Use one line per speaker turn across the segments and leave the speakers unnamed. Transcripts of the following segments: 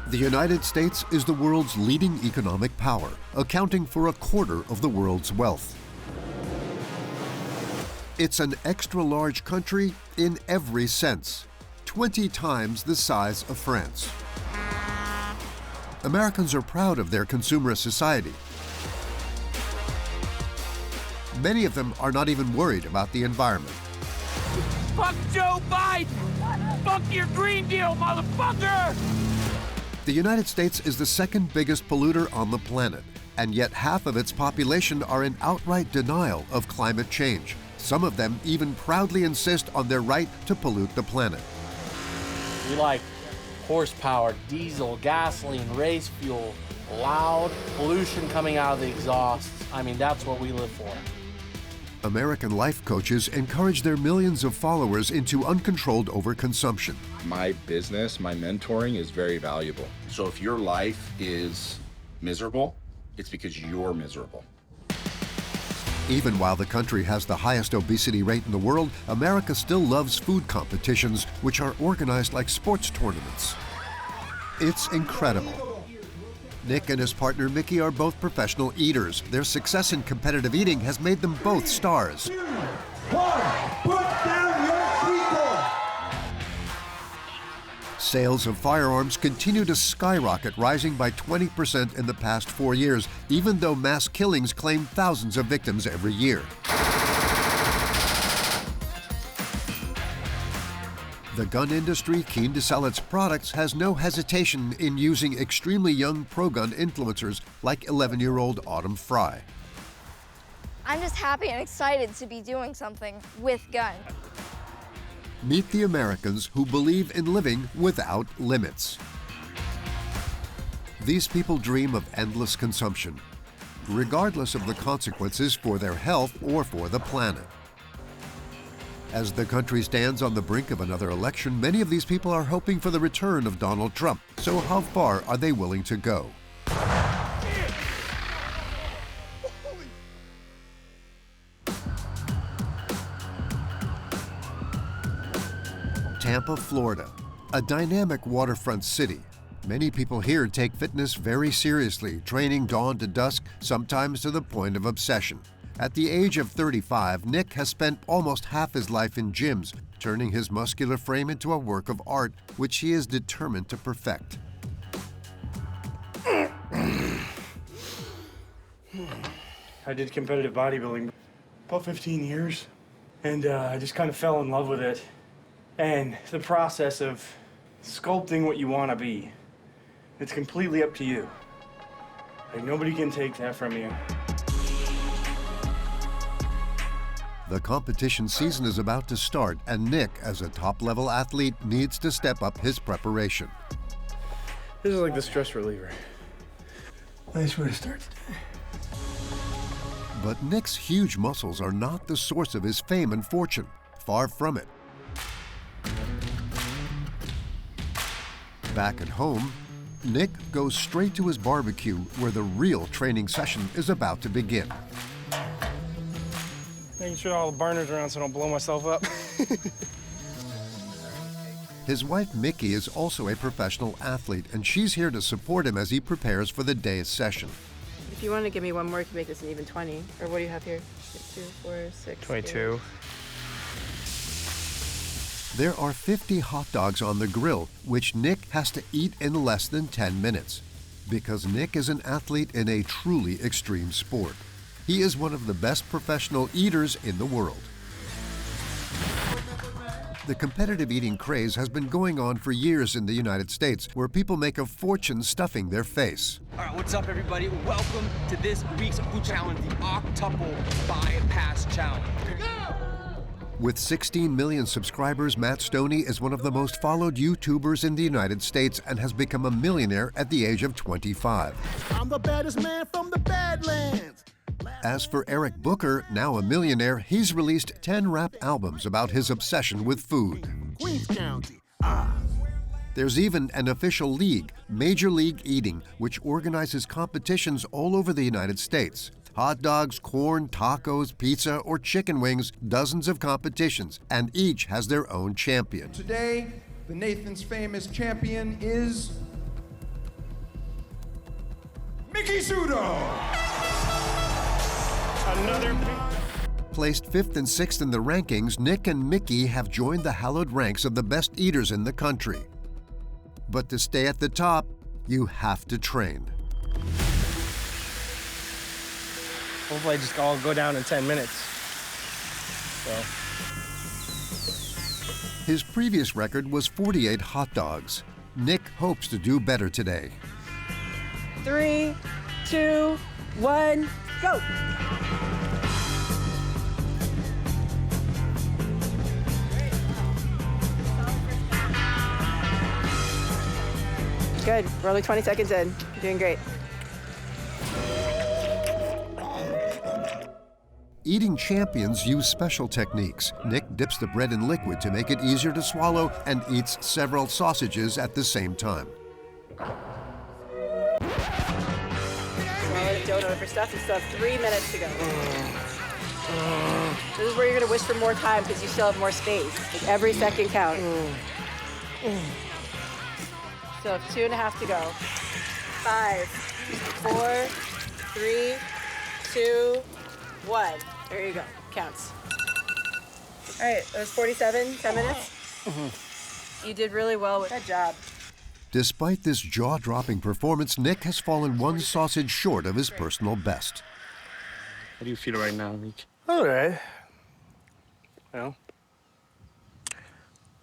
The United States is the world's leading economic power, accounting for a quarter of the world's wealth. It's an extra-large country in every sense, 20 times the size of France. Americans are proud of their consumerist society. Many of them are not even worried about the environment.
Fuck Joe Biden! Fuck your Green Deal, motherfucker!
The United States is the second biggest polluter on the planet, and yet half of its population are in outright denial of climate change. Some of them even proudly insist on their right to pollute the planet.
We like horsepower, diesel, gasoline, race fuel, loud pollution coming out of the exhausts. I mean, that's what we live for.
American life coaches encourage their millions of followers into uncontrolled overconsumption.
My business, my mentoring is very valuable. So if your life is miserable, it's because you're miserable.
Even while the country has the highest obesity rate in the world, America still loves food competitions, which are organized like sports tournaments. It's incredible. Nick and his partner Miki are both professional eaters. Their success in competitive eating has made them both stars.
2, 1, put down your people!
Sales of firearms continue to skyrocket, rising by 20% in the past 4 years, even though mass killings claim thousands of victims every year. The gun industry, keen to sell its products, has no hesitation in using extremely young pro-gun influencers like 11-year-old Autumn Fry.
I'm just happy and excited to be doing something with guns.
Meet the Americans who believe in living without limits. These people dream of endless consumption, regardless of the consequences for their health or for the planet. As the country stands on the brink of another election, many of these people are hoping for the return of Donald Trump. So how far are they willing to go? Tampa, Florida, a dynamic waterfront city. Many people here take fitness very seriously, training dawn to dusk, sometimes to the point of obsession. At the age of 35, Nick has spent almost half his life in gyms, turning his muscular frame into a work of art, which he is determined to perfect.
I did competitive bodybuilding about 15 years, and I just kind of fell in love with it. And the process of sculpting what you want to be, it's completely up to you. Like, nobody can take that from you.
The competition season is about to start, and Nick, as a top-level athlete, needs to step up his preparation.
This is like the stress reliever. Nice way to start today.
But Nick's huge muscles are not the source of his fame and fortune. Far from it. Back at home, Nick goes straight to his barbecue where the real training session is about to begin.
Making sure all the burners are around so I don't blow myself up.
His wife, Miki, is also a professional athlete, and she's here to support him as he prepares for the day's session.
If you want to give me one more, you can make this an even 20. Or what do you have here? 2, 4, 6,
22.
8.
There are 50 hot dogs on the grill, which Nick has to eat in less than 10 minutes. Because Nick is an athlete in a truly extreme sport. He is one of the best professional eaters in the world. The competitive eating craze has been going on for years in the United States, where people make a fortune stuffing their face.
All right, what's up, everybody? Welcome to this week's food challenge, the Octuple Bypass Challenge.
With 16 million subscribers, Matt Stoney is one of the most followed YouTubers in the United States and has become a millionaire at the age of 25.
I'm the baddest man from the Badlands.
As for Eric Booker, now a millionaire, he's released 10 rap albums about his obsession with food.
Queens County.
There's even an official league, Major League Eating, which organizes competitions all over the United States. Hot dogs, corn, tacos, pizza, or chicken wings, dozens of competitions, and each has their own champion.
Today, the Nathan's Famous champion is
Miki Another.
Placed 5th and 6th in the rankings, Nick and Miki have joined the hallowed ranks of the best eaters in the country. But to stay at the top, you have to train.
Hopefully I just all go down in 10 minutes. So.
His previous record was 48 hot dogs. Nick hopes to do better today.
3, 2, 1, go! Good. We're only 20 seconds in. You're doing great.
Eating champions use special techniques. Nick dips the bread in liquid to make it easier to swallow and eats several sausages at the same time.
Swallow the donut for stuff. You still have 3 minutes to go. This is where you're going to wish for more time because you still have more space. Like every second counts. Still have 2.5 to go. 5, 4, 3, 2, 1. There you go. Counts. All right, that was 47, 10 minutes. You did really well with that job.
Despite this jaw-dropping performance, Nick has fallen 1 sausage short of his personal best.
How do you feel right now, Nick? All right. Well,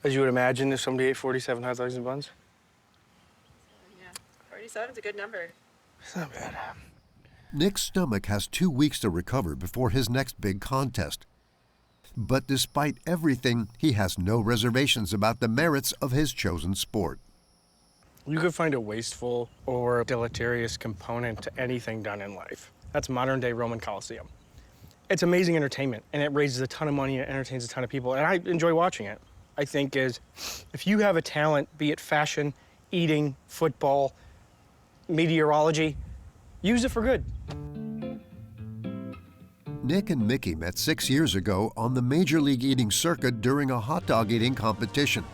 as you would imagine, if somebody ate 47 hot dogs and buns.
Yeah, 47 is a good number.
It's not bad.
Nick's stomach has 2 weeks to recover before his next big contest. But despite everything, he has no reservations about the merits of his chosen sport.
You could find a wasteful or deleterious component to anything done in life. That's modern-day Roman Colosseum. It's amazing entertainment, and it raises a ton of money and it entertains a ton of people, and I enjoy watching it. I think if you have a talent, be it fashion, eating, football, meteorology, use it for good.
Nick and Miki met 6 years ago on the Major League Eating circuit during a hot dog eating competition.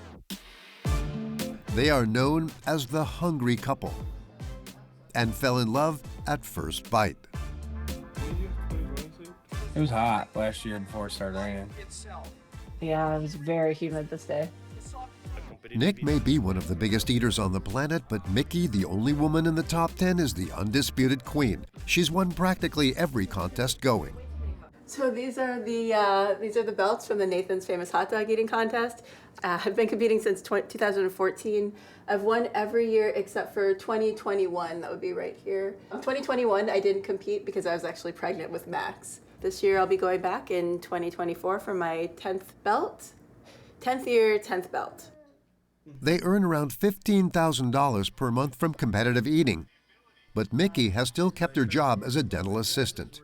They are known as the hungry couple and fell in love at first bite.
It was hot last year before it started raining.
Yeah, it was very humid this day.
Nick may be one of the biggest eaters on the planet, but Miki, the only woman in the top 10, is the undisputed queen. She's won practically every contest going.
So these are the belts from the Nathan's Famous Hot Dog Eating Contest. I've been competing since 2014. I've won every year except for 2021. That would be right here. 2021, I didn't compete because I was actually pregnant with Max. This year, I'll be going back in 2024 for my 10th belt. 10th year, 10th belt.
They earn around $15,000 per month from competitive eating, but Miki has still kept her job as a dental assistant.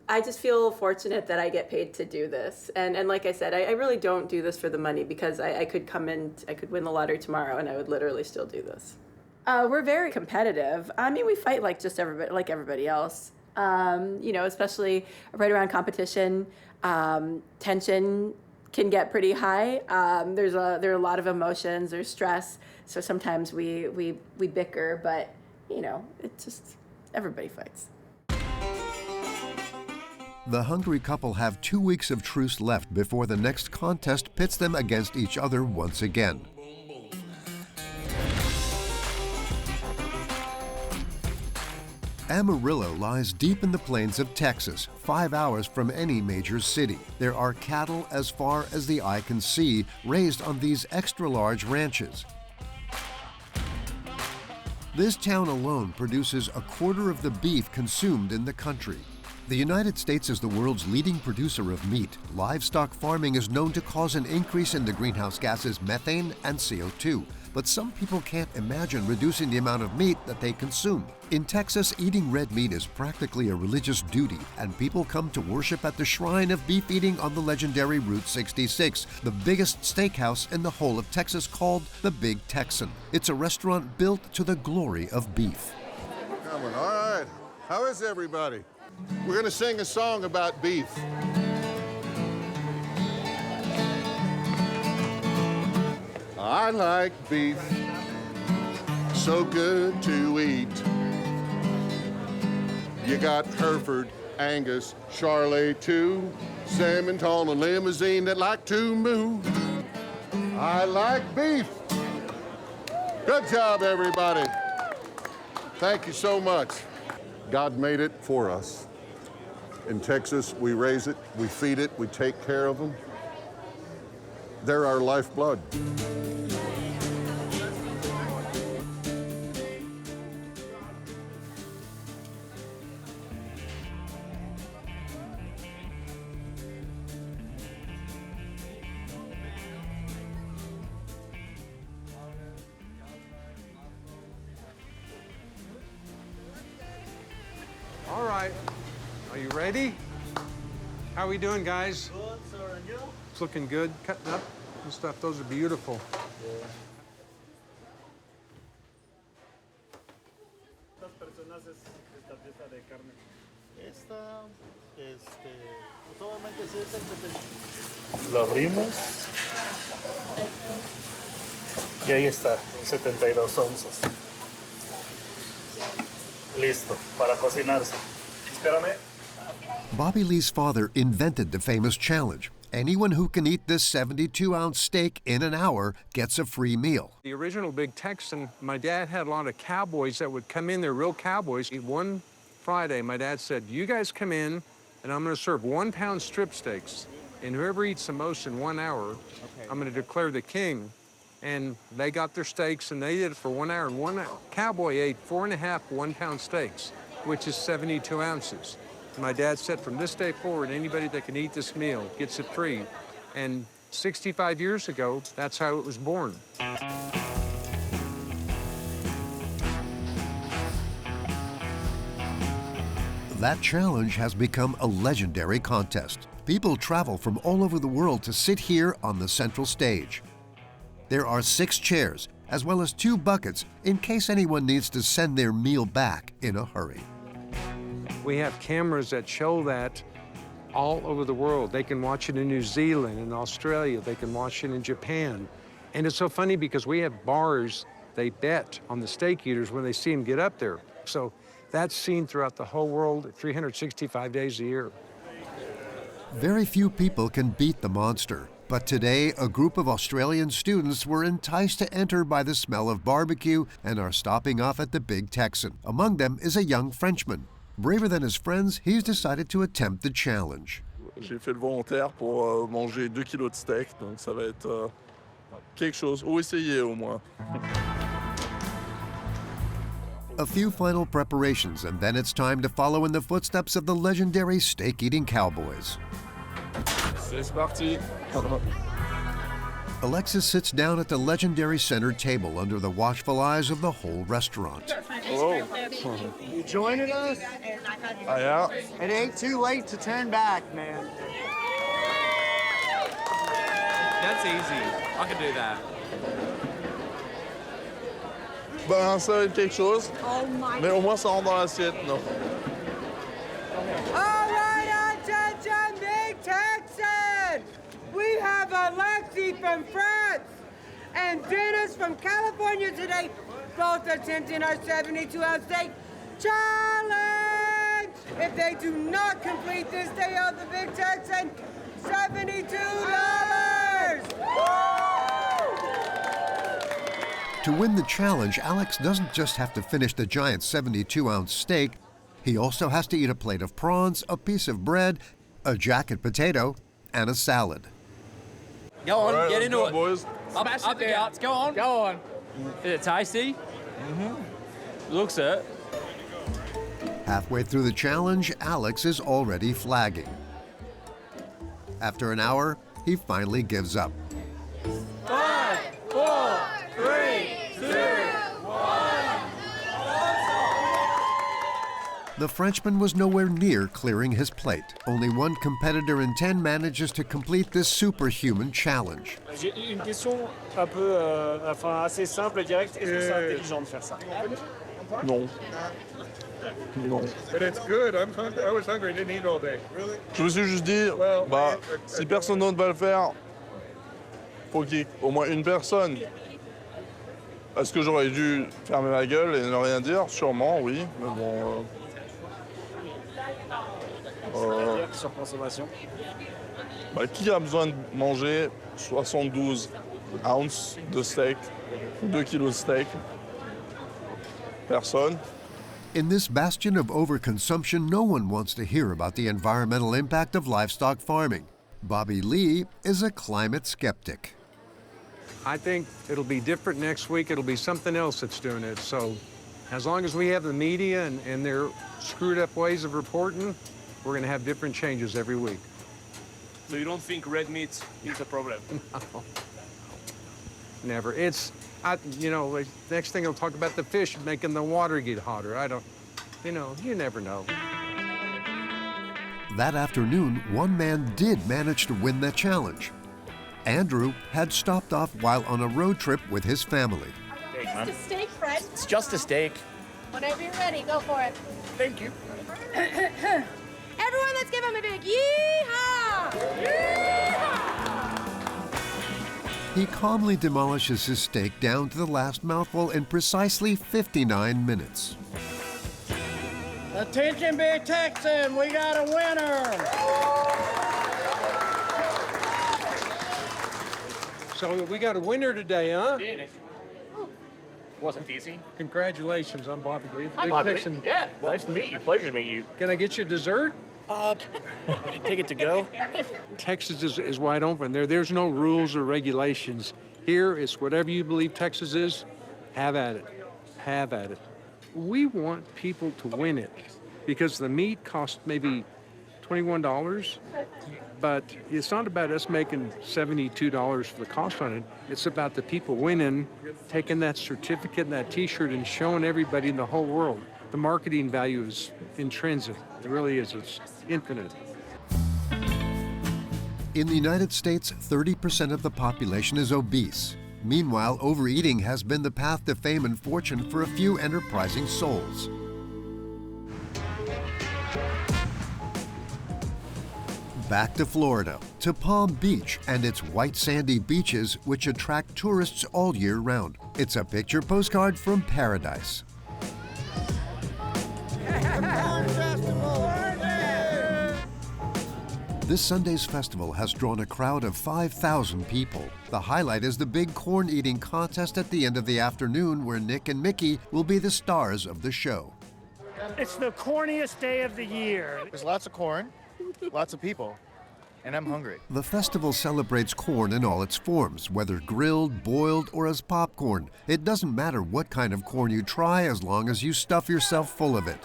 I just feel fortunate that I get paid to do this. And like I said, I really don't do this for the money because I could come in, I could win the lottery tomorrow and I would literally still do this. We're very competitive. I mean, we fight like just everybody, like everybody else. You know, especially right around competition, tension can get pretty high. There are a lot of emotions, there's stress. So sometimes we bicker, but you know, it's just, everybody fights.
The hungry couple have 2 weeks of truce left before the next contest pits them against each other once again. Amarillo lies deep in the plains of Texas, 5 hours from any major city. There are cattle as far as the eye can see, raised on these extra-large ranches. This town alone produces a quarter of the beef consumed in the country. The United States is the world's leading producer of meat. Livestock farming is known to cause an increase in the greenhouse gases methane and CO2. But some people can't imagine reducing the amount of meat that they consume. In Texas, eating red meat is practically a religious duty, and people come to worship at the shrine of beef eating on the legendary Route 66, the biggest steakhouse in the whole of Texas called the Big Texan. It's a restaurant built to the glory of beef.
Coming, all right. How is everybody? We're gonna sing a song about beef. I like beef, so good to eat. You got Hereford, Angus, Charolais too, salmon tall and limousine that like to move. I like beef. Good job, everybody. Thank you so much. God made it for us. In Texas, we raise it, we feed it, we take care of them. They're our lifeblood.
All right, are you ready? How are we doing, guys? Good, sir, and you? It's looking good, cutting up and stuff. Those are beautiful.
Lo abrimos y ahí está, 72 onzas. Listo, para cocinarse. Espérame.
Bobby Lee's father invented the famous challenge. Anyone who can eat this 72-ounce steak in an hour gets a free meal.
The original Big Texan, my dad had a lot of cowboys that would come in, they're real cowboys. One Friday, my dad said, you guys come in and I'm gonna serve 1-pound strip steaks. And whoever eats the most in 1 hour, I'm gonna declare the king. And they got their steaks and they did it for 1 hour. And one cowboy ate 4.5 1-pound steaks, which is 72 ounces. My dad said from this day forward, anybody that can eat this meal gets it free. And 65 years ago, that's how it was born.
That challenge has become a legendary contest. People travel from all over the world to sit here on the central stage. There are 6 chairs, as well as 2 buckets, in case anyone needs to send their meal back in a hurry.
We have cameras that show that all over the world. They can watch it in New Zealand, in Australia, they can watch it in Japan. And it's so funny because we have bars, they bet on the steak eaters when they see them get up there. So that's seen throughout the whole world 365 days a year.
Very few people can beat the monster, but today a group of Australian students were enticed to enter by the smell of barbecue and are stopping off at the Big Texan. Among them is a young Frenchman. Braver than his friends, he's decided to attempt the challenge.
J'ai fait le volontaire pour manger 2 kilos de steak, donc ça va être quelque chose, ou essayer au moins.
A few final preparations, and then it's time to follow in the footsteps of the legendary steak-eating cowboys.
C'est parti.
Alexis sits down at the legendary center table under the watchful eyes of the whole restaurant.
Hello. You joining us?
Yeah.
It ain't too late to turn back, man.
That's easy. I can do that.
Ben, ça va être quelque chose, mais au moins ça rentre dans l'assiette, non?
All right, attention, Big Texan! We have Alexi from France and Dennis from California today, both attempting our 72-ounce steak challenge. If they do not complete this day of the Big Texan, $72.
To win the challenge, Alex doesn't just have to finish the giant 72-ounce steak. He also has to eat a plate of prawns, a piece of bread, a jacket potato, and a salad.
Go on,
right,
get into it.
Boys.
Up the guts, go on. Go on. Is it tasty? Mm-hmm. Looks it.
Halfway through the challenge, Alex is already flagging. After an hour, he finally gives up.
5, 4, 3, 2, 1.
The Frenchman was nowhere near clearing his plate. Only one competitor in 10 manages to complete this superhuman challenge.
J'ai une question un peu, assez simple et directe. Est-ce que c'est intelligent de faire ça?
Non. Non.
But it's good. I was hungry. I didn't eat all day. Really?
Je me suis juste dit, bah, si personne d'autre va le faire, faut qu'il y ait au moins une personne. Est-ce que j'aurais dû fermer ma gueule et ne rien dire? Sûrement, oui. Mais bon,
Surconsommation.
Qui a besoin de manger 72 ounces de steak, 2 kilos de steak? Personne.
In this bastion of overconsumption, no one wants to hear about the environmental impact of livestock farming. Bobby Lee is a climate skeptic.
I think it'll be different next week. It'll be something else that's doing it. So as long as we have the media and their screwed up ways of reporting, we're going to have different changes every week.
So you don't think red meat is a problem?
No. Never. It's, next thing I'll talk about the fish making the water get hotter. You never know.
That afternoon, one man did manage to win the challenge. Andrew had stopped off while on a road trip with his family.
It's a steak, Fred.
It's just a steak.
Whenever you're ready, go for it.
Thank you.
Everyone, let's give him a big yeehaw! Yeehaw!
He calmly demolishes his steak down to the last mouthful in precisely 59 minutes.
Attention, Big Texan, we got a winner!
So we got a winner today, huh?
Wasn't easy.
Congratulations, I'm Bobby Lee.
Hi, Bobby. Yeah, nice to meet you. Pleasure to meet you.
Can I get you dessert?
Take it to go.
Texas is wide open. There's no rules or regulations. Here, it's whatever you believe Texas is, have at it. Have at it. We want people to win it because the meat costs maybe $21, but it's not about us making $72 for the cost on it. It's about the people winning, taking that certificate and that T-shirt and showing everybody in the whole world. The marketing value is intrinsic. It really is. It's infinite.
In the United States, 30% of the population is obese. Meanwhile, overeating has been the path to fame and fortune for a few enterprising souls. Back to Florida, to Palm Beach and its white sandy beaches, which attract tourists all year round. It's a picture postcard from paradise. This Sunday's festival has drawn a crowd of 5,000 people. The highlight is the big corn eating contest at the end of the afternoon, where Nick and Miki will be the stars of the show.
It's the corniest day of the year.
There's lots of corn, lots of people, and I'm hungry.
The festival celebrates corn in all its forms, whether grilled, boiled, or as popcorn. It doesn't matter what kind of corn you try as long as you stuff yourself full of it.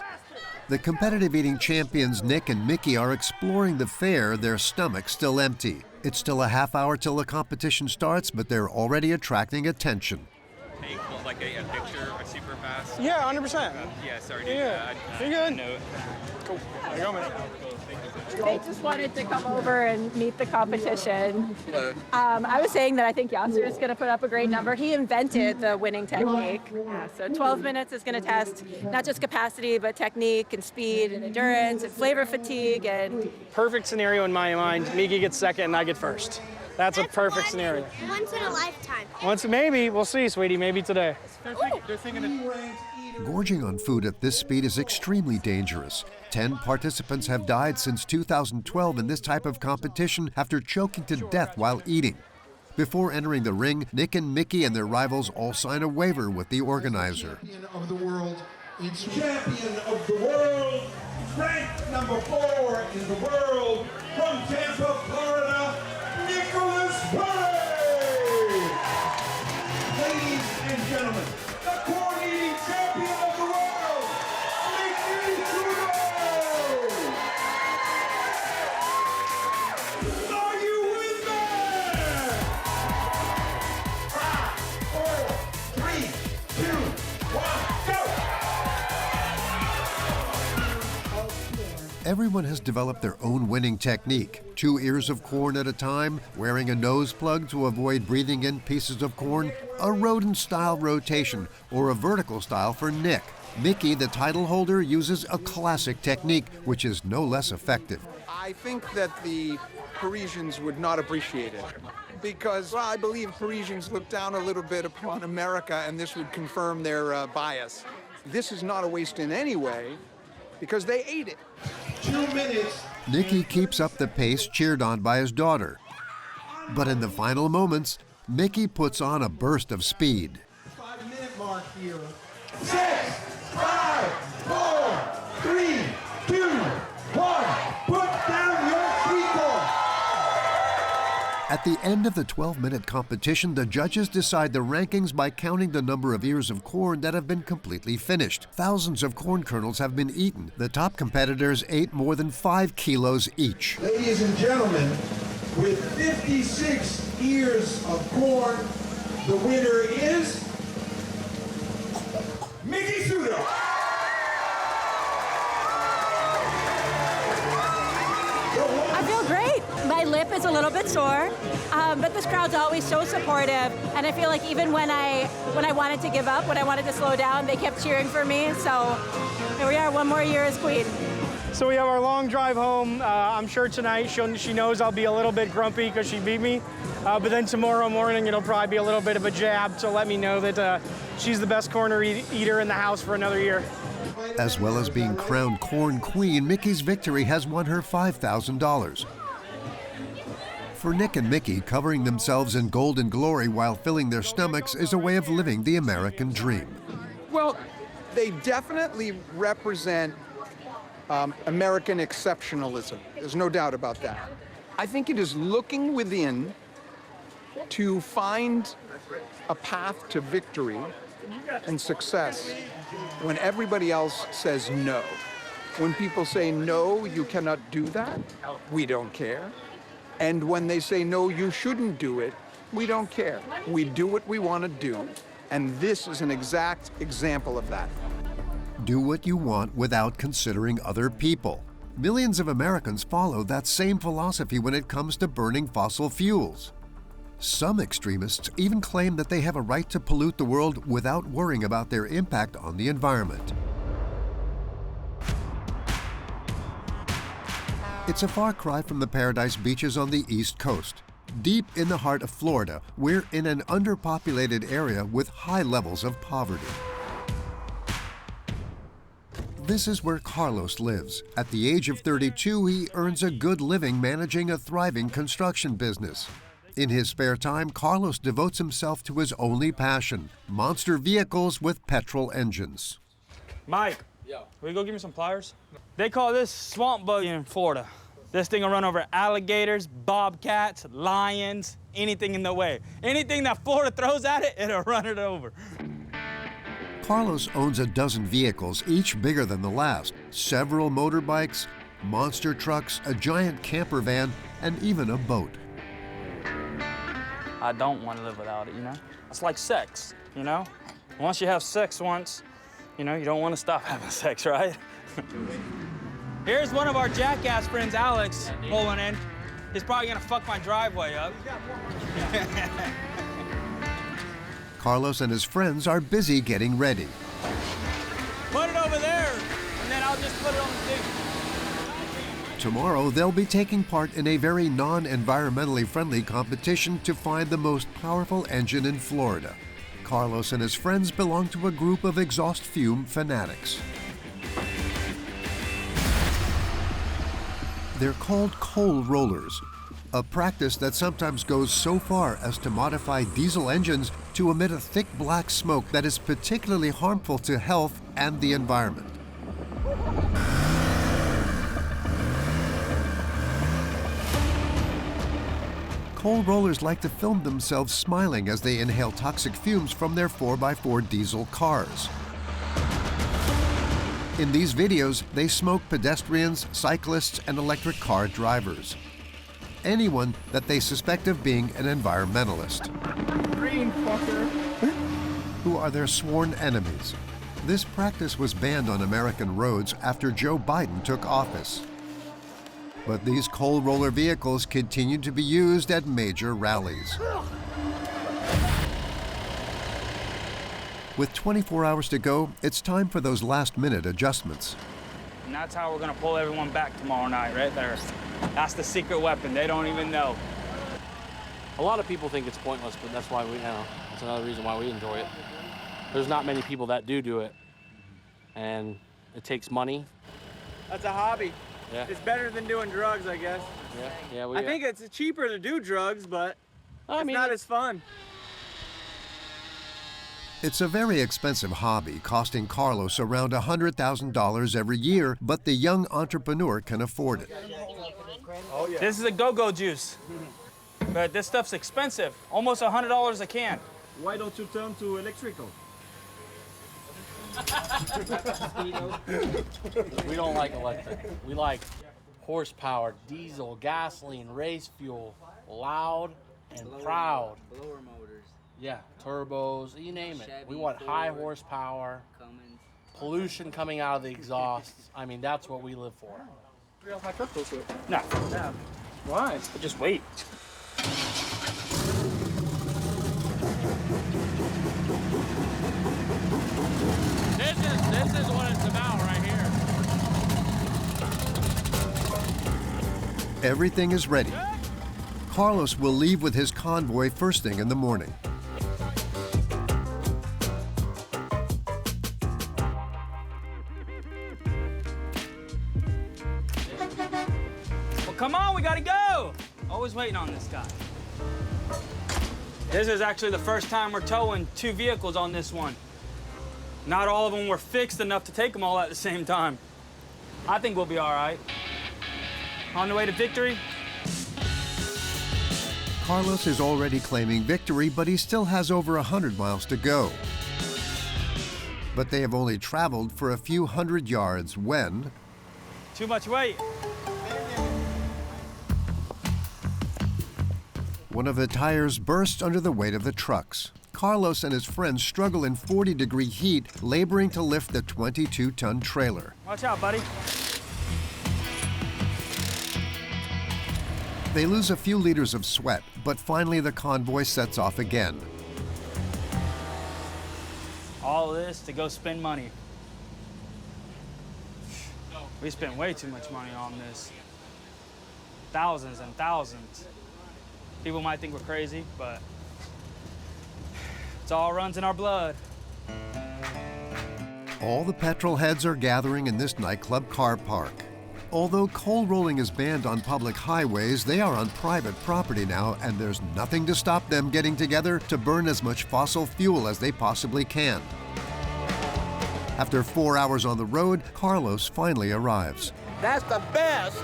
The competitive eating champions Nick and Miki are exploring the fair, their stomachs still empty. It's still a half hour till the competition starts, but they're already attracting attention.
Hey, like a picture, a super fast?
Yeah, 100%.
Yeah, sorry.
Yeah, you good? Cool. There you go, man.
They just wanted to come over and meet the competition. I was saying that I think Yasser is going to put up a great number. He invented the winning technique. Yeah, so 12 minutes is going to test not just capacity, but technique and speed and endurance and flavor fatigue. And
perfect scenario in my mind. Miki gets second and I get first. That's a perfect scenario.
Once in a lifetime.
Maybe. We'll see, sweetie. Maybe today.
They're thinking
Gorging on food at this speed is extremely dangerous. 10 participants have died since 2012 in this type of competition after choking to death while eating. Before entering the ring, Nick and Miki and their rivals all sign a waiver with the organizer.
Champion of the world, it's champion of the world, ranked number 4 in the world, from Tampa, Florida, Nicholas Perry! Ladies and gentlemen, the corn-eating champion of the world, Miki Trudeau! Are you with me? 5, 4, 3, 2, 1, go!
Everyone has developed their own winning technique. 2 ears of corn at a time, wearing a nose plug to avoid breathing in pieces of corn, a rodent-style rotation, or a vertical style for Nick. Miki, the title holder, uses a classic technique, which is no less effective.
I think that the Parisians would not appreciate it because I believe Parisians look down a little bit upon America, and this would confirm their bias. This is not a waste in any way because they ate it.
2 minutes,
Nicky keeps up the pace, cheered on by his daughter. But in the final moments, Miki puts on a burst of speed.
5-minute mark here. 6, 5, 4, 3, 2, 1. Put down your people.
At the end of the 12-minute competition, the judges decide the rankings by counting the number of ears of corn that have been completely finished. Thousands of corn kernels have been eaten. The top competitors ate more than 5 kilos each.
Ladies and gentlemen, with 56 ears of corn, the winner is Miki Sudo.
I feel great. My lip is a little bit sore, but this crowd's always so supportive, and I feel like even when I wanted to give up, when I wanted to slow down, they kept cheering for me. So here we are, one more year as queen.
So we have our long drive home. I'm sure tonight she knows I'll be a little bit grumpy because she beat me. But then tomorrow morning it'll probably be a little bit of a jab to let me know that she's the best corner eater in the house for another year.
As well as being crowned corn queen, Miki's victory has won her $5,000. For Nick and Miki, covering themselves in golden glory while filling their stomachs is a way of living the American dream.
Well, they definitely represent American exceptionalism. There's no doubt about that. I think it is looking within to find a path to victory and success when everybody else says no. When people say, no, you cannot do that, we don't care. And when they say, no, you shouldn't do it, we don't care. We do what we want to do. And this is an exact example of that.
Do what you want without considering other people. Millions of Americans follow that same philosophy when it comes to burning fossil fuels. Some extremists even claim that they have a right to pollute the world without worrying about their impact on the environment. It's a far cry from the paradise beaches on the East Coast. Deep in the heart of Florida, we're in an underpopulated area with high levels of poverty. This is where Carlos lives. At the age of 32, he earns a good living managing a thriving construction business. In his spare time, Carlos devotes himself to his only passion, monster vehicles with petrol engines.
Mike, will you go give me some pliers? They call this swamp bug in Florida. This thing will run over alligators, bobcats, lions, anything in the way. Anything that Florida throws at it, it'll run it over.
Carlos owns a dozen vehicles, each bigger than the last. Several motorbikes, monster trucks, a giant camper van, and even a boat.
I don't want to live without it, you know? It's like sex, you know? Once you have sex once, you know, you don't want to stop having sex, right? Here's one of our jackass friends, Alex, pulling in. He's probably gonna fuck my driveway up.
Carlos and his friends are busy getting ready.
Put it over there, and then I'll just put it on the thing.
Tomorrow, they'll be taking part in a very non-environmentally friendly competition to find the most powerful engine in Florida. Carlos and his friends belong to a group of exhaust fume fanatics. They're called coal rollers, a practice that sometimes goes so far as to modify diesel engines to emit a thick black smoke that is particularly harmful to health and the environment. Coal rollers like to film themselves smiling as they inhale toxic fumes from their 4x4 diesel cars. In these videos, they smoke pedestrians, cyclists, and electric car drivers. Anyone that they suspect of being an environmentalist.
Green fucker.
Who are their sworn enemies. This practice was banned on American roads after Joe Biden took office. But these coal roller vehicles continue to be used at major rallies. With 24 hours to go, it's time for those last-minute adjustments.
And that's how we're gonna pull everyone back tomorrow night, right there. That's the secret weapon. They don't even know.
A lot of people think it's pointless, but that's why that's another reason why we enjoy it. There's not many people that do it, and it takes money.
That's a hobby.
Yeah.
It's better than doing drugs, I guess.
Yeah.
I think it's cheaper to do drugs, but it's not as fun.
It's a very expensive hobby, costing Carlos around $100,000 every year, but the young entrepreneur can afford it.
Oh, yeah. This is a go-go juice, but this stuff's expensive, almost $100 a can.
Why don't you turn to electrical?
We don't like electric. We like horsepower, diesel, gasoline, race fuel, loud and proud.
Blower motors.
Yeah, turbos, you name it. We want high horsepower, pollution coming out of the exhausts. I mean, that's what we live for.
My truck goes through it. No. Why? Just wait.
This is what it's about right here.
Everything is ready. Carlos will leave with his convoy first thing in the morning.
Well, come on, we gotta go. Always waiting on this guy. This is actually the first time we're towing 2 vehicles on this one. Not all of them were fixed enough to take them all at the same time. I think we'll be all right. On the way to victory.
Carlos is already claiming victory, but he still has over 100 miles to go. But they have only traveled for a few hundred yards when...
Too much weight.
One of the tires burst under the weight of the trucks. Carlos and his friends struggle in 40-degree heat, laboring to lift the 22-ton trailer.
Watch out, buddy.
They lose a few liters of sweat, but finally the convoy sets off again.
All this to go spend money. We spent way too much money on this. Thousands and thousands. People might think we're crazy, but it all runs in our blood.
All the petrol heads are gathering in this nightclub car park. Although coal rolling is banned on public highways, they are on private property now, and there's nothing to stop them getting together to burn as much fossil fuel as they possibly can. After 4 hours on the road, Carlos finally arrives.
That's the best.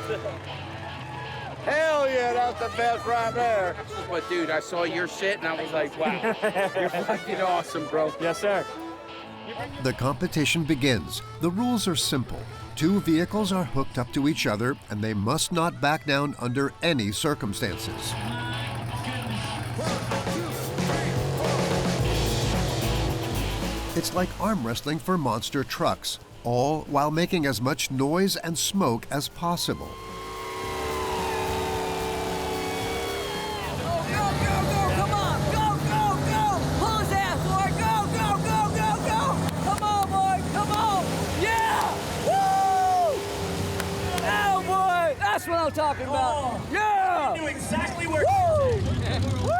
Hell yeah, that's the best right there.
But dude, I saw your shit and I was like, wow, you're fucking awesome, bro.
Yes, sir.
The competition begins. The rules are simple. 2 vehicles are hooked up to each other, and they must not back down under any circumstances. It's like arm wrestling for monster trucks, all while making as much noise and smoke as possible.
That's what I'm talking about. Yeah!
You knew exactly where.
Woo!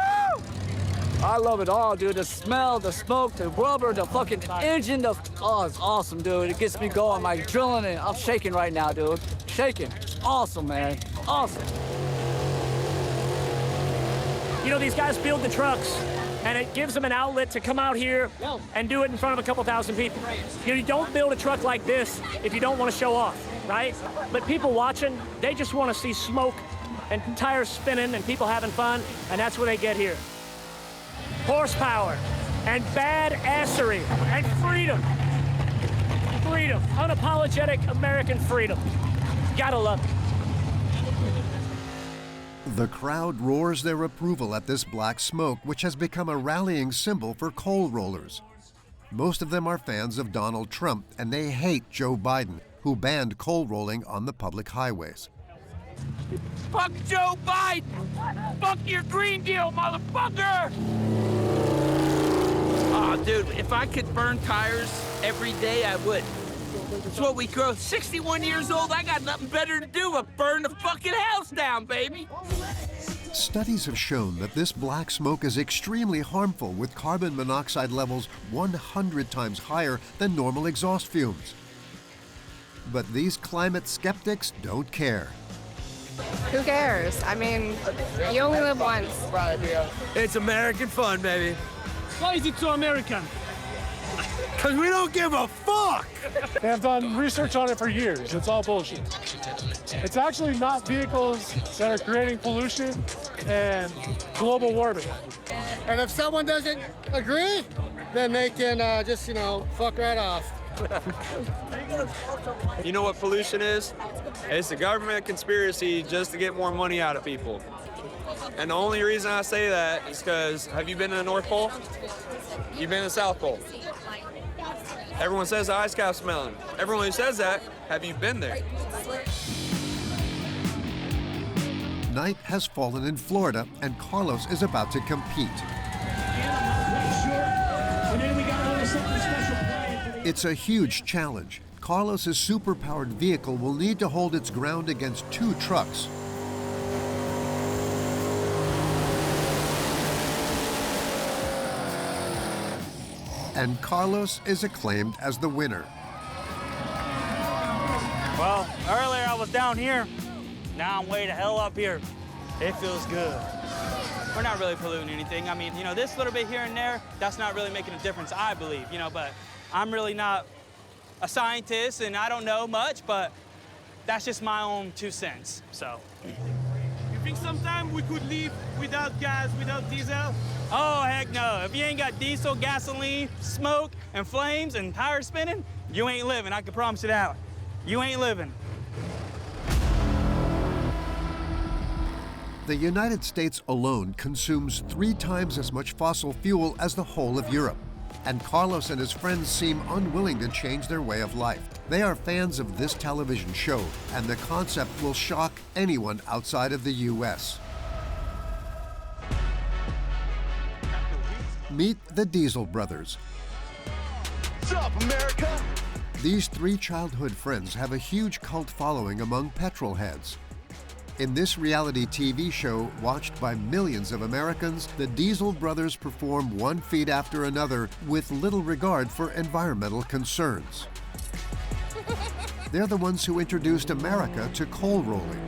I love it all, dude. The smell, the smoke, the rubber, the fucking engine. Oh, it's awesome, dude. It gets me going. I'm like drilling it. I'm shaking right now, dude. Shaking. It's awesome, man. Awesome.
You know, these guys build the trucks, and it gives them an outlet to come out here and do it in front of a couple thousand people. You know, you don't build a truck like this if you don't want to show off, right? But people watching, they just want to see smoke and tires spinning and people having fun, and that's what they get here. Horsepower and badassery and freedom. Freedom, unapologetic American freedom. Gotta love it.
The crowd roars their approval at this black smoke, which has become a rallying symbol for coal rollers. Most of them are fans of Donald Trump, and they hate Joe Biden, who banned coal rolling on the public highways.
Fuck Joe Biden! Fuck your Green Deal, motherfucker!
Oh, dude, if I could burn tires every day, I would. It's what we grow. 61 years old, I got nothing better to do but burn the fucking house down, baby.
Studies have shown that this black smoke is extremely harmful, with carbon monoxide levels 100 times higher than normal exhaust fumes. But these climate skeptics don't care.
Who cares? I mean, you only live once.
It's American fun, baby.
Why is it so American?
Because we don't give a fuck!
I've done research on it for years. It's all bullshit. It's actually not vehicles that are creating pollution and global warming.
And if someone doesn't agree, then they can just, fuck right off.
You know what pollution is? It's a government conspiracy just to get more money out of people. And the only reason I say that is because, have you been to the North Pole? You've been to the South Pole. Everyone says the ice cap's melting. Everyone who says that, have you been there?
Night has fallen in Florida, and Carlos is about to compete. It's a huge challenge. Carlos's super-powered vehicle will need to hold its ground against 2 trucks. And Carlos is acclaimed as the winner.
Well, earlier I was down here. Now I'm way the hell up here. It feels good. We're not really polluting anything. I mean, this little bit here and there, that's not really making a difference, I believe, but I'm really not a scientist and I don't know much, but that's just my own 2 cents, so.
You think sometime we could live without gas, without diesel?
Oh, heck no. If you ain't got diesel, gasoline, smoke, and flames and tires spinning, you ain't living, I can promise you that. You ain't living.
The United States alone consumes 3 times as much fossil fuel as the whole of Europe. And Carlos and his friends seem unwilling to change their way of life. They are fans of this television show, and the concept will shock anyone outside of the U.S. Meet the Diesel Brothers.
What's up, America?
These 3 childhood friends have a huge cult following among petrol heads. In this reality TV show, watched by millions of Americans, the Diesel Brothers perform one feat after another with little regard for environmental concerns. They're the ones who introduced America to coal rolling.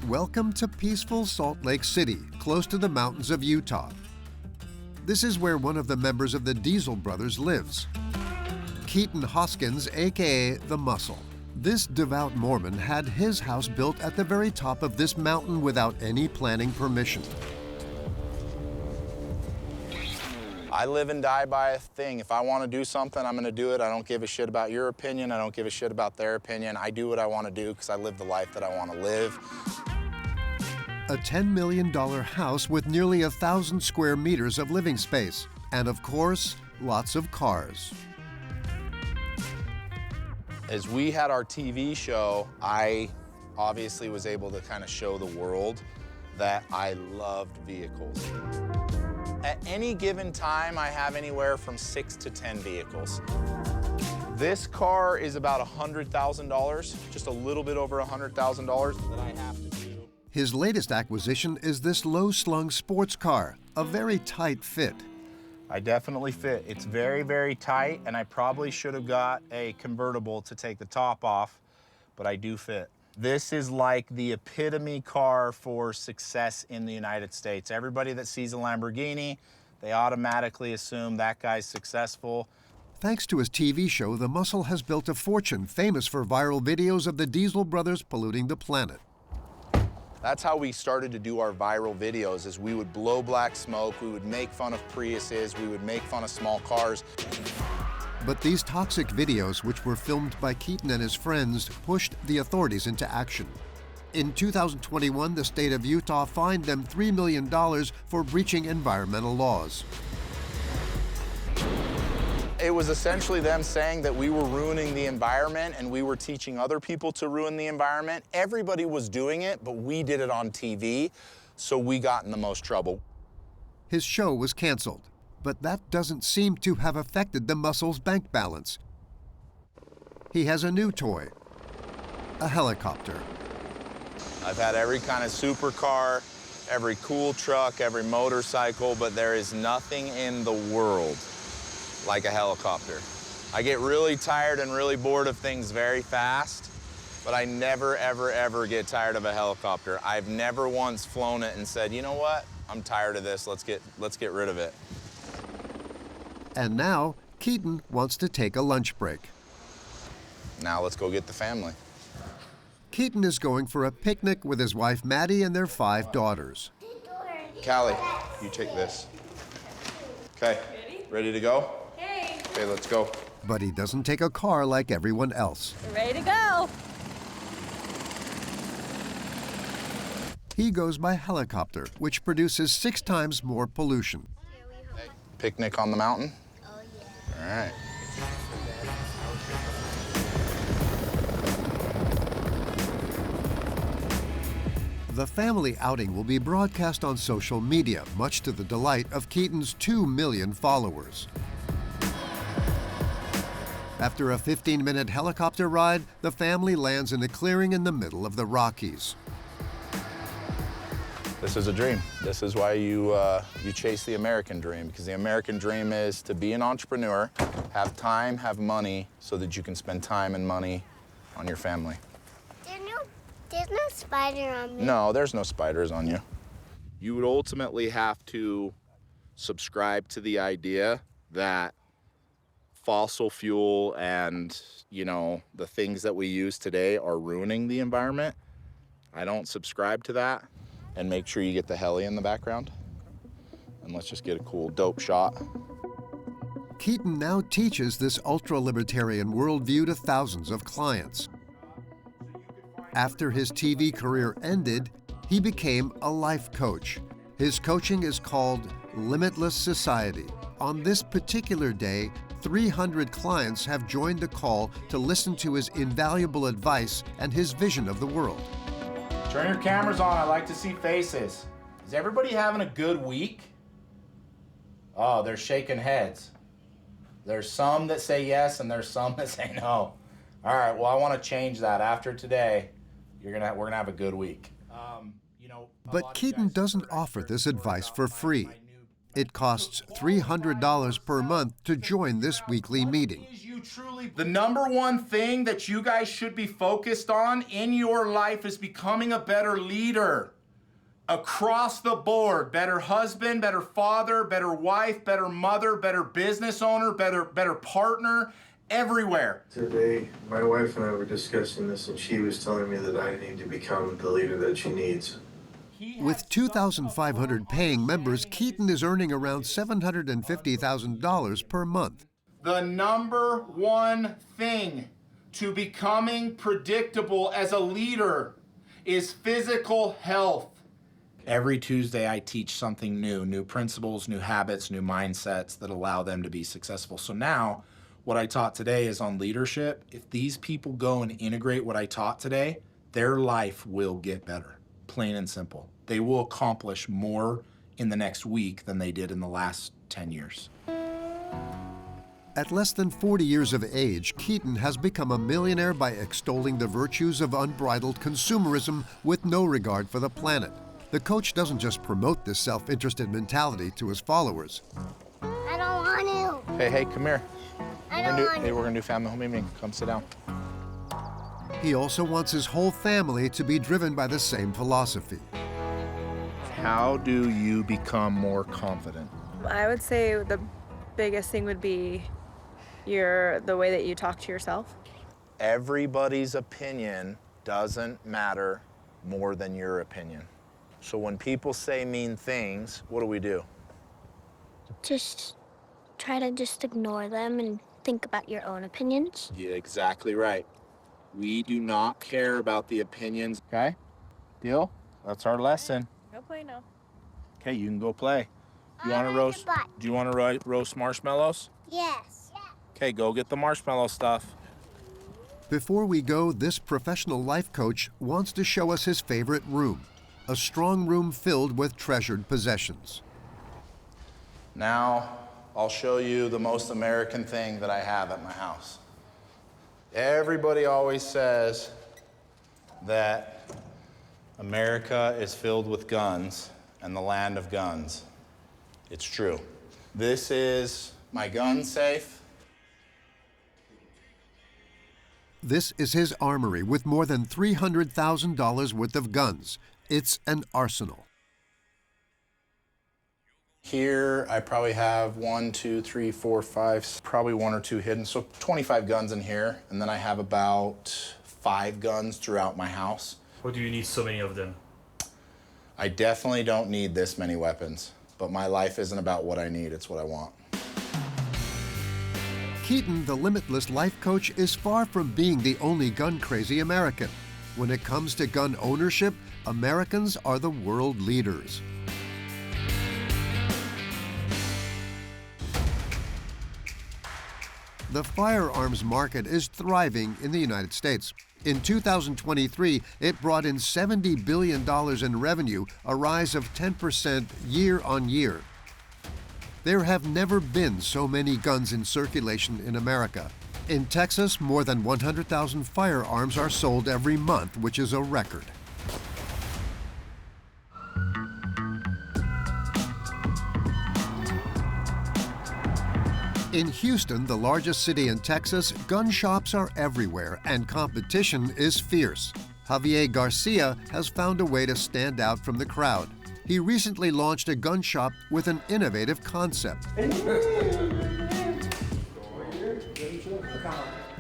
Welcome to peaceful Salt Lake City, close to the mountains of Utah. This is where one of the members of the Diesel Brothers lives. Keaton Hoskins, aka The Muscle. This devout Mormon had his house built at the very top of this mountain without any planning permission.
I live and die by a thing. If I want to do something, I'm going to do it. I don't give a shit about your opinion. I don't give a shit about their opinion. I do what I want to do because I live the life that I want to live.
A $10 million house with nearly 1,000 square meters of living space. And of course, lots of cars.
As we had our TV show, I obviously was able to kind of show the world that I loved vehicles. At any given time, I have anywhere from 6 to 10 vehicles. This car is about $100,000, just a little bit over $100,000 that I have to do.
His latest acquisition is this low-slung sports car, a very tight fit.
I definitely fit. It's very, very tight, and I probably should have got a convertible to take the top off, but I do fit. This is like the epitome car for success in the United States. Everybody that sees a Lamborghini, they automatically assume that guy's successful.
Thanks to his TV show, The Muscle has built a fortune famous for viral videos of the Diesel Brothers polluting the planet.
That's how we started to do our viral videos, is we would blow black smoke, we would make fun of Priuses, we would make fun of small cars.
But these toxic videos, which were filmed by Keaton and his friends, pushed the authorities into action. In 2021, the state of Utah fined them $3 million for breaching environmental laws.
It was essentially them saying that we were ruining the environment and we were teaching other people to ruin the environment. Everybody was doing it, but we did it on TV, so we got in the most trouble.
His show was canceled, but that doesn't seem to have affected the Muscle's bank balance. He has a new toy, a helicopter.
I've had every kind of supercar, every cool truck, every motorcycle, but there is nothing in the world like a helicopter. I get really tired and really bored of things very fast, but I never, ever, ever get tired of a helicopter. I've never once flown it and said, you know what? I'm tired of this, let's get rid of it.
And now, Keaton wants to take a lunch break.
Now let's go get the family.
Keaton is going for a picnic with his wife Maddie and their 5 daughters.
Callie, you take this. Okay, ready to go? Okay, let's go.
But he doesn't take a car like everyone else.
We're ready to go.
He goes by helicopter, which produces 6 times more pollution.
Picnic on the mountain? Oh, yeah. All right.
The family outing will be broadcast on social media, much to the delight of Keaton's 2 million followers. After a 15-minute helicopter ride, the family lands in a clearing in the middle of the Rockies.
This is a dream. This is why you chase the American dream, because the American dream is to be an entrepreneur, have time, have money, so that you can spend time and money on your family.
There's no spider on me.
No, there's no spiders on you. You would ultimately have to subscribe to the idea that fossil fuel and, you know, the things that we use today are ruining the environment. I don't subscribe to that. And make sure you get the heli in the background. And let's just get a cool dope shot.
Keaton now teaches this ultra-libertarian worldview to thousands of clients. After his TV career ended, he became a life coach. His coaching is called Limitless Society. On this particular day, 300 clients have joined the call to listen to his invaluable advice and his vision of the world.
Turn your cameras on, I like to see faces. Is everybody having a good week? Oh, they're shaking heads. There's some that say yes and there's some that say no. All right, well, I want to change that. After today, we're gonna have a good week.
But Keaton doesn't offer this advice for free. It costs $300 per month to join this weekly meeting.
The number one thing that you guys should be focused on in your life is becoming a better leader. Across the board, better husband, better father, better wife, better mother, better business owner, better partner, everywhere.
Today, my wife and I were discussing this, and she was telling me that I need to become the leader that she needs.
With 2,500 paying members, Keaton is earning around $750,000 per month.
The number one thing to becoming predictable as a leader is physical health. Every Tuesday I teach something new principles, new habits, new mindsets that allow them to be successful. So now, what I taught today is on leadership. If these people go and integrate what I taught today, their life will get better, plain and simple. They will accomplish more in the next week than they did in the last 10 years.
At less than 40 years of age, Keaton has become a millionaire by extolling the virtues of unbridled consumerism with no regard for the planet. The coach doesn't just promote this self-interested mentality to his followers.
I don't want to.
Hey, come here.
We're
gonna do family home evening. Come sit down.
He also wants his whole family to be driven by the same philosophy.
How do you become more confident?
I would say the biggest thing would be the way that you talk to yourself.
Everybody's opinion doesn't matter more than your opinion. So when people say mean things, what do?
Just try to ignore them and think about your own opinions.
Yeah, exactly right. We do not care about the opinions. Okay? Deal? That's our lesson.
Go play now.
Okay, you can go play. Do you want to roast marshmallows?
Yes.
Okay, go get the marshmallow stuff.
Before we go, this professional life coach wants to show us his favorite room, a strong room filled with treasured possessions.
Now, I'll show you the most American thing that I have at my house. Everybody always says that America is filled with guns and the land of guns. It's true. This is my gun safe.
This is his armory with more than $300,000 worth of guns. It's an arsenal.
Here, I probably have 1, 2, 3, 4, 5, probably 1 or 2 hidden. So 25 guns in here. And then I have about 5 guns throughout my house.
What do you need so many of them?
I definitely don't need this many weapons, but my life isn't about what I need, it's what I want.
Keaton, the Limitless life coach, is far from being the only gun-crazy American. When it comes to gun ownership, Americans are the world leaders. The firearms market is thriving in the United States. In 2023, it brought in $70 billion in revenue, a rise of 10% year on year. There have never been so many guns in circulation in America. In Texas, more than 100,000 firearms are sold every month, which is a record. In Houston, the largest city in Texas, gun shops are everywhere and competition is fierce. Javier Garcia has found a way to stand out from the crowd. He recently launched a gun shop with an innovative concept.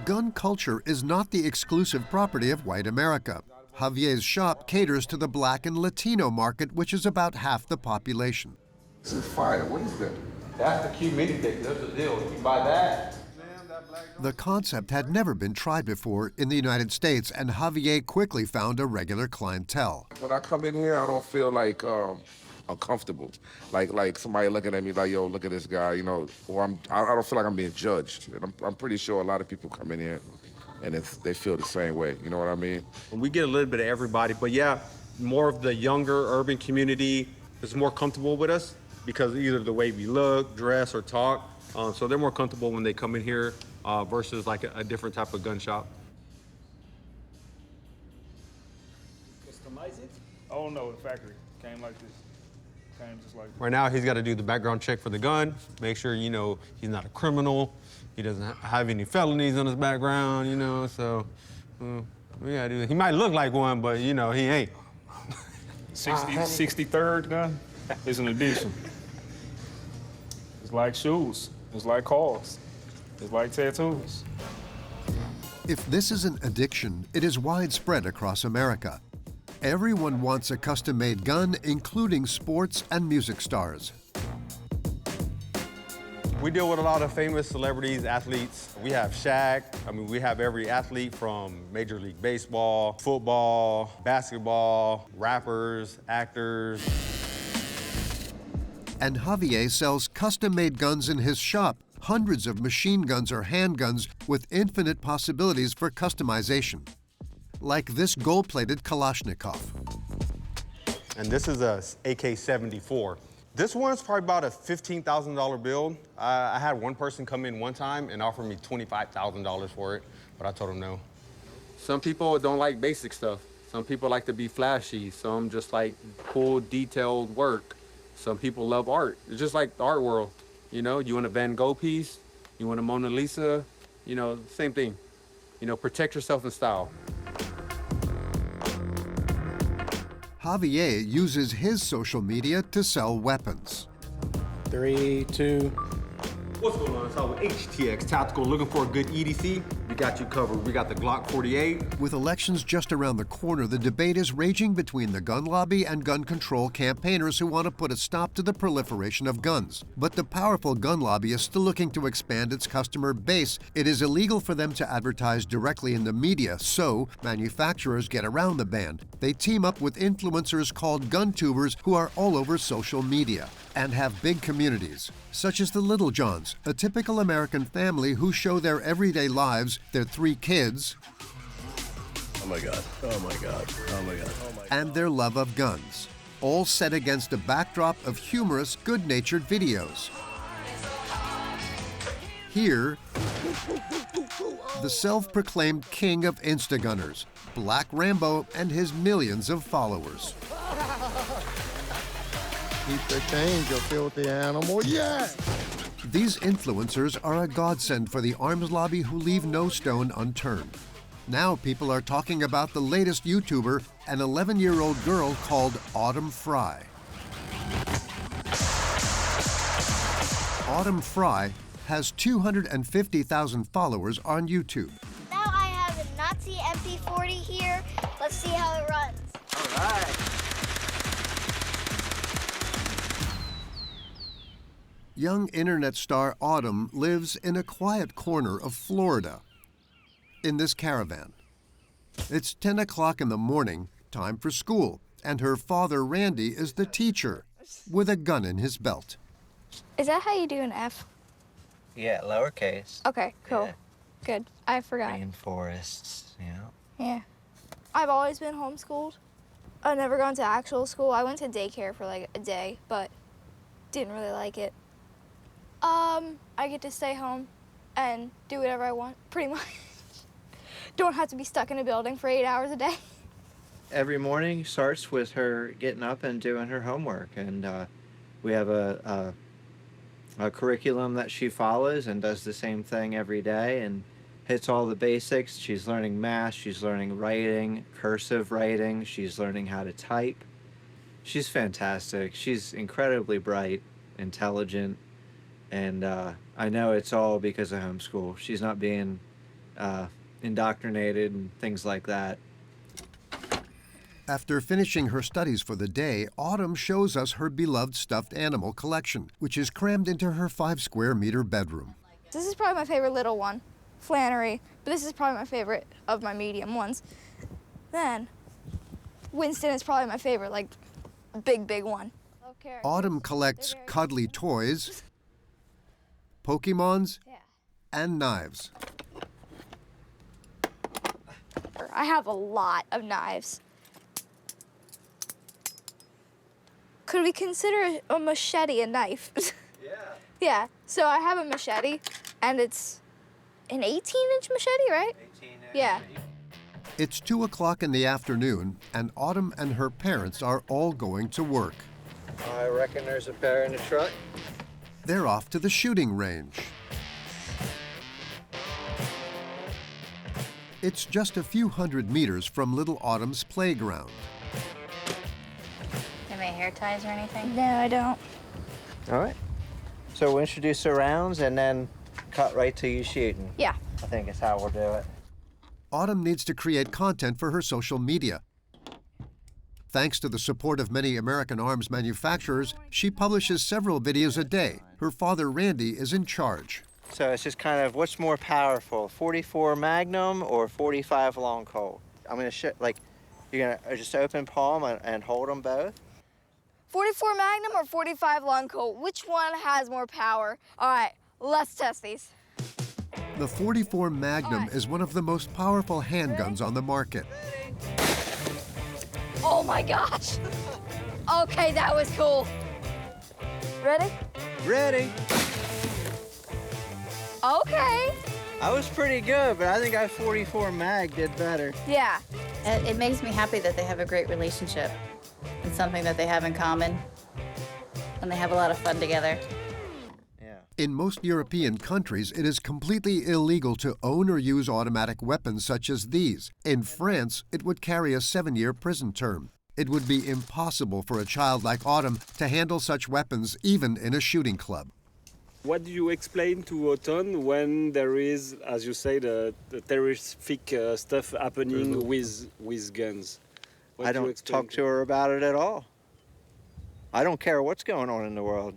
Gun culture is not the exclusive property of white America. Javier's shop caters to the Black and Latino market, which is about half the population.
This is fire. What is that? That's the Q mini thick. That's the deal. You buy that.
The concept had never been tried before in the United States, and Javier quickly found a regular clientele.
When I come in here, I don't feel like uncomfortable. Like somebody looking at me like, yo, look at this guy, you know, or I don't feel like I'm being judged. And I'm pretty sure a lot of people come in here and they feel the same way, you know what I mean?
We get a little bit of everybody, but yeah, more of the younger urban community is more comfortable with us because either the way we look, dress, or talk. So they're more comfortable when they come in here versus like a different type of gun shop.
Customize it? Oh no, the factory came like this. Came just like this.
Right now, he's got to do the background check for the gun, make sure, you know, he's not a criminal, he doesn't have any felonies on his background, you know, so we gotta do that. He might look like one, but, you know, he ain't.
63rd gun is an addition. It's like shoes. It's like cars. It's like tattoos.
If this is an addiction, it is widespread across America. Everyone wants a custom-made gun, including sports and music stars.
We deal with a lot of famous celebrities, athletes. We have Shaq. I mean, we have every athlete from Major League Baseball, football, basketball, rappers, actors.
And Javier sells custom-made guns in his shop. Hundreds of machine guns or handguns with infinite possibilities for customization. Like this gold-plated Kalashnikov.
And this is a AK-74. This one's probably about a $15,000 build. I had one person come in one time and offer me $25,000 for it, but I told him no.
Some people don't like basic stuff. Some people like to be flashy. Some just like cool, detailed work. Some people love art. It's just like the art world. You know, you want a Van Gogh piece, you want a Mona Lisa, you know, same thing. You know, protect yourself in style.
Javier uses his social media to sell weapons.
3, 2. What's going on? It's all with HTX Tactical, looking for a good EDC. We got you covered. We got the Glock 48.
With elections just around the corner, the debate is raging between the gun lobby and gun control campaigners who want to put a stop to the proliferation of guns. But the powerful gun lobby is still looking to expand its customer base. It is illegal for them to advertise directly in the media, so manufacturers get around the ban. They team up with influencers called gun tubers who are all over social media and have big communities, such as the Little Johns, a typical American family who show their everyday lives, their 3 kids,
oh my God, oh my God, oh my God, oh my God,
and their love of guns, all set against a backdrop of humorous, good-natured videos. Here, the self-proclaimed king of Instagunners, Black Rambo and his millions of followers.
Keep the change, you filthy animal, yeah!
These influencers are a godsend for the arms lobby who leave no stone unturned. Now people are talking about the latest YouTuber, an 11-year-old girl called Autumn Fry. Autumn Fry has 250,000 followers on YouTube.
Now I have a Nazi MP40 here. Let's see how it runs.
All right.
Young internet star Autumn lives in a quiet corner of Florida in this caravan. It's 10 o'clock in the morning, time for school, and her father, Randy, is the teacher with a gun in his belt.
Is that how you do an F?
Yeah, lowercase.
Okay, cool.
Yeah.
Good. I forgot.
Rainforests, you know?
Yeah. I've always been homeschooled. I've never gone to actual school. I went to daycare for like a day, but didn't really like it. I get to stay home and do whatever I want, pretty much. Don't have to be stuck in a building for 8 hours a day.
Every morning starts with her getting up and doing her homework, and we have a curriculum that she follows and does the same thing every day and hits all the basics. She's learning math, she's learning writing, cursive writing, she's learning how to type. She's fantastic. She's incredibly bright, intelligent, and I know it's all because of homeschool. She's not being indoctrinated and things like that.
After finishing her studies for the day, Autumn shows us her beloved stuffed animal collection, which is crammed into her 5-square-meter bedroom.
This is probably my favorite little one, Flannery, but this is probably my favorite of my medium ones. Then, Winston is probably my favorite, like, big one.
Autumn collects cuddly toys, Pokemons, and knives.
I have a lot of knives. Could we consider a machete a knife? Yeah. Yeah, so I have a machete, and it's an 18-inch machete, right? 18-inch. Yeah.
It's 2 o'clock in the afternoon, and Autumn and her parents are all going to work.
I reckon there's a pair in the truck.
They're off to the shooting range. It's just a few hundred meters from little Autumn's playground.
Have any hair ties or anything?
No, I don't.
All right. So we'll introduce the rounds and then cut right to you shooting.
Yeah.
I think is how we'll do it.
Autumn needs to create content for her social media. Thanks to the support of many American arms manufacturers, she publishes several videos a day. Her father, Randy, is in charge.
So it's just kind of what's more powerful, 44 Magnum or 45 Long Colt? I'm going to show, like, you're going to just open palm and hold them both.
44 Magnum or 45 Long Colt? Which one has more power? All right, let's test these.
The 44 Magnum is one of the most powerful handguns on the market.
Oh my gosh. Okay, that was cool. Ready?
Ready.
Okay.
I was pretty good, but I think I 44 Mag did better.
Yeah.
It makes me happy that they have a great relationship. It's something that they have in common, and they have a lot of fun together.
In most European countries, it is completely illegal to own or use automatic weapons such as these. In France, it would carry a 7-year prison term. It would be impossible for a child like Autumn to handle such weapons, even in a shooting club.
What do you explain to Autumn when there is, as you say, the terrific stuff happening with guns? What
I don't talk to her about it at all. I don't care what's going on in the world.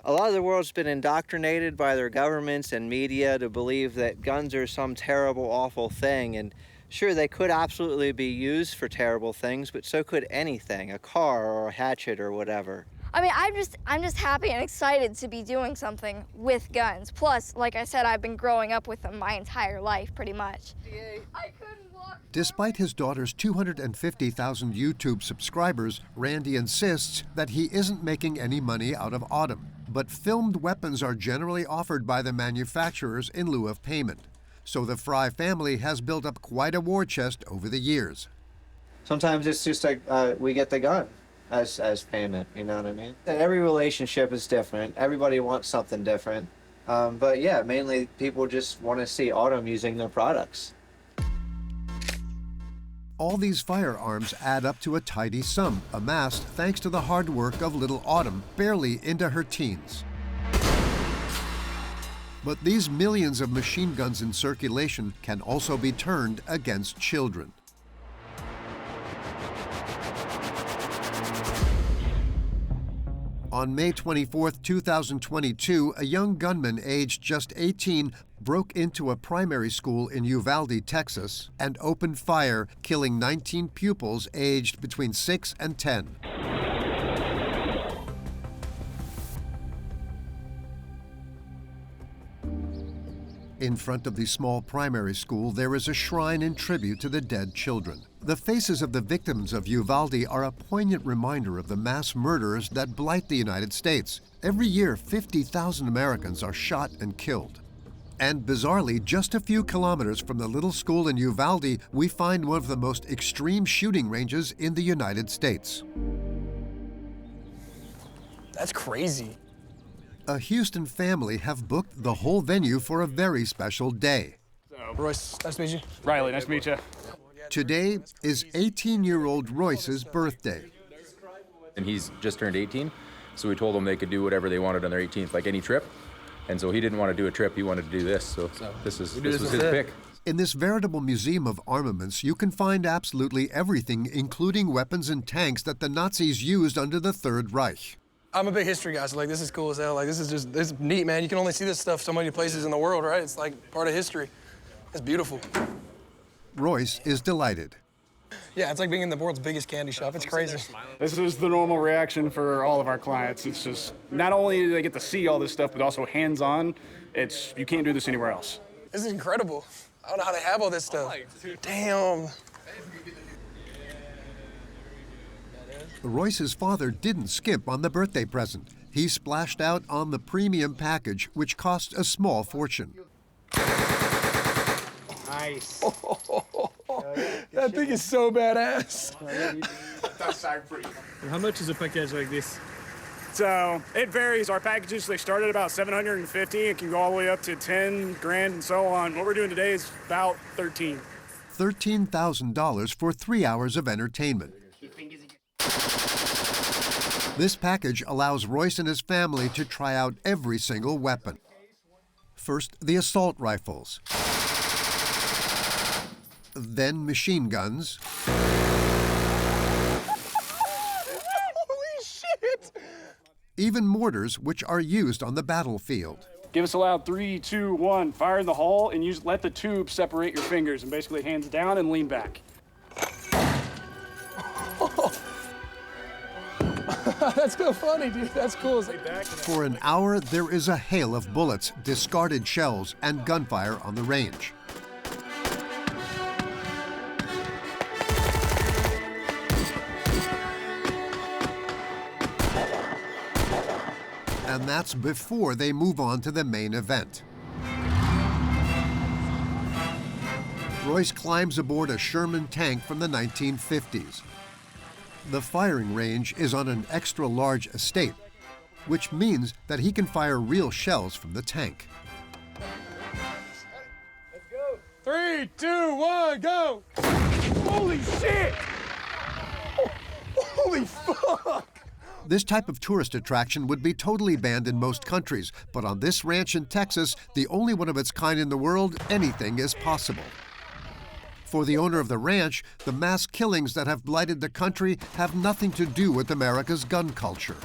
A lot of the world's been indoctrinated by their governments and media to believe that guns are some terrible, awful thing. And sure, they could absolutely be used for terrible things, but so could anything, a car or a hatchet or whatever.
I mean, I'm just happy and excited to be doing something with guns. Plus, like I said, I've been growing up with them my entire life, pretty much.
Despite his daughter's 250,000 YouTube subscribers, Randy insists that he isn't making any money out of Autumn. But filmed weapons are generally offered by the manufacturers in lieu of payment. so the Fry family has built up quite a war chest over the years.
Sometimes it's just like we get the gun as payment, you know what I mean? And every relationship is different. Everybody wants something different. But yeah, mainly people just want to see Autumn using their products.
All these firearms add up to a tidy sum, amassed thanks to the hard work of little Autumn, barely into her teens. But these millions of machine guns in circulation can also be turned against children. On May 24, 2022, a young gunman aged just 18 broke into a primary school in Uvalde, Texas, and opened fire, killing 19 pupils aged between 6 and 10. In front of the small primary school, there is a shrine in tribute to the dead children. The faces of the victims of Uvalde are a poignant reminder of the mass murders that blight the United States. Every year, 50,000 Americans are shot and killed. And bizarrely, just a few kilometers from the little school in Uvalde, we find one of the most extreme shooting ranges in the United States.
That's crazy.
A Houston family have booked the whole venue for a very special day.
Royce, nice to meet you.
Riley, nice to meet you.
Today is 18-year-old Royce's birthday.
And he's just turned 18, so we told him they could do whatever they wanted on their 18th, like any trip. And so he didn't want to do a trip, he wanted to do this, so this was his pick.
In this veritable museum of armaments, you can find absolutely everything, including weapons and tanks that the Nazis used under the Third Reich.
I'm a big history guy, so like this is cool as hell. Like this is neat, man. You can only see this stuff so many places in the world, right? It's like part of history. It's beautiful.
Royce is delighted.
Yeah, it's like being in the world's biggest candy shop. It's crazy.
This is the normal reaction for all of our clients. It's just, not only do they get to see all this stuff, but also hands-on. You can't do this anywhere else.
This is incredible. I don't know how they have all this stuff. Damn.
Royce's father didn't skimp on the birthday present. He splashed out on the premium package, which cost a small fortune.
Nice. That thing is so badass.
How much is a package like this? So it varies. Our packages, they start at about $750. It can go all the way up to 10 grand and so on. What we're doing today is about 13.
$13,000 for 3 hours of entertainment. This package allows Royce and his family to try out every single weapon. First, the assault rifles. Then machine guns.
Holy shit!
Even mortars, which are used on the battlefield.
Give us a loud 3, 2, 1. Fire in the hole and let the tube separate your fingers and basically hands down and lean back.
That's so funny, dude. That's cool.
For an hour, there is a hail of bullets, discarded shells, and gunfire on the range. And that's before they move on to the main event. Royce climbs aboard a Sherman tank from the 1950s. The firing range is on an extra-large estate, which means that he can fire real shells from the tank.
3, 2, 1, go! Holy shit! Holy fuck!
This type of tourist attraction would be totally banned in most countries, but on this ranch in Texas, the only one of its kind in the world, anything is possible. For the owner of the ranch, the mass killings that have blighted the country have nothing to do with America's gun culture.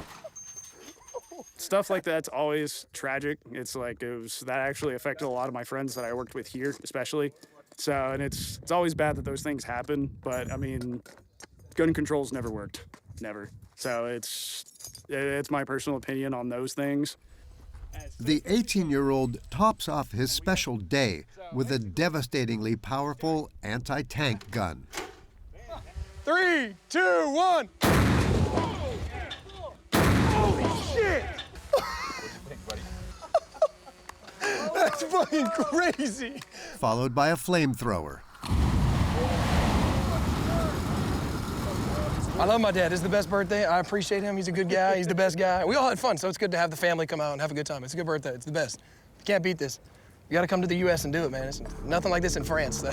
Stuff like that's always tragic. It's like that actually affected a lot of my friends that I worked with here, especially. So, and it's always bad that those things happen, but I mean, gun control's never worked, never. So it's my personal opinion on those things.
The 18-year-old tops off his special day with a devastatingly powerful anti-tank gun.
3, 2, 1. Holy shit! That's fucking crazy.
followed by a flamethrower.
I love my dad. This is the best birthday. I appreciate him. He's a good guy. He's the best guy. We all had fun, so it's good to have the family come out and have a good time. It's a good birthday. It's the best. You can't beat this. You gotta come to the U.S. and do it, man. It's nothing like this in France.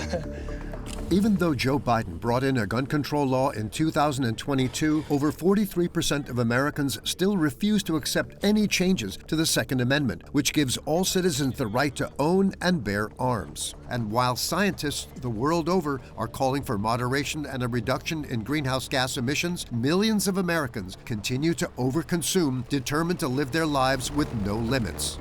Even though Joe Biden brought in a gun control law in 2022, over 43% of Americans still refuse to accept any changes to the Second Amendment, which gives all citizens the right to own and bear arms. And while scientists the world over are calling for moderation and a reduction in greenhouse gas emissions, millions of Americans continue to overconsume, determined to live their lives with no limits.